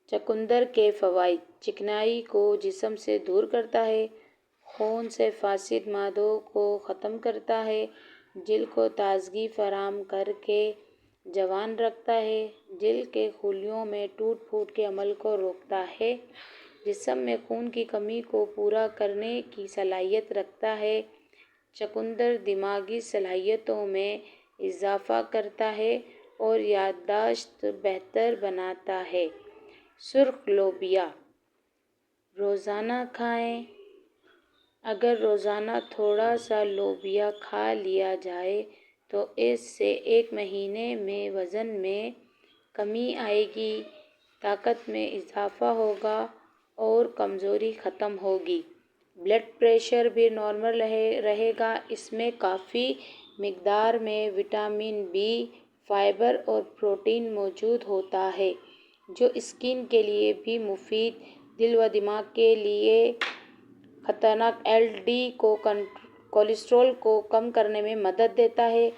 چقندر کے فوائد: چکنائی کو جسم سے دور کرتا ہے، خون سے فاسد مادوں کو ختم کرتا ہے، جلد کو تازگی فراہم کر کے جوان رکھتا ہے، جلد کے خلیوں میں ٹوٹ پھوٹ کے عمل کو روکتا ہے، جسم میں خون کی کمی کو پورا کرنے کی صلاحیت رکھتا ہے۔ چقندر دماغی صلاحیتوں میں اضافہ کرتا ہے اور یادداشت بہتر بناتا ہے۔ سرخ لوبیا روزانہ کھائیں۔ اگر روزانہ تھوڑا سا لوبیا کھا لیا جائے تو اس سے ایک مہینے میں وزن میں کمی آئے گی، طاقت میں اضافہ ہوگا اور کمزوری ختم ہوگی۔ بلڈ پریشر بھی نارمل رہے گا۔ اس میں کافی مقدار میں وٹامن بی، فائبر اور پروٹین موجود ہوتا ہے جو اسکن کے لیے بھی مفید، دل و دماغ کے لیے خطرناک ایل ڈی کولیسٹرول کو کم کرنے میں مدد دیتا ہے۔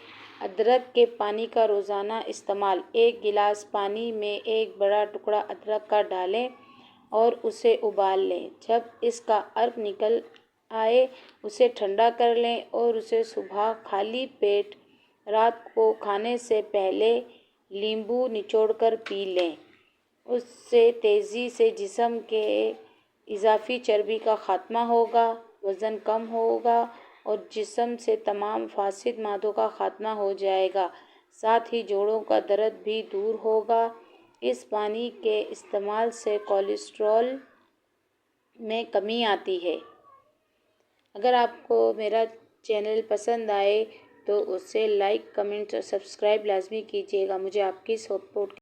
ادرک کے پانی کا روزانہ استعمال: ایک گلاس پانی میں ایک بڑا ٹکڑا ادرک کا ڈالیں اور اسے ابال لیں۔ جب اس کا عرق نکل آئے اسے ٹھنڈا کر لیں اور اسے صبح خالی پیٹ رات کو کھانے سے پہلے لیموں نچوڑ کر پی لیں۔ اس سے تیزی سے جسم کے اضافی چربی کا خاتمہ ہوگا، وزن کم ہوگا اور جسم سے تمام فاسد مادوں کا خاتمہ ہو جائے گا، ساتھ ہی جوڑوں کا درد بھی دور ہوگا۔ اس پانی کے استعمال سے کولیسٹرول میں کمی آتی ہے۔ اگر آپ کو میرا چینل پسند آئے تو اسے لائک، کمنٹ اور سبسکرائب لازمی کیجیے گا۔ مجھے آپ کی سپورٹ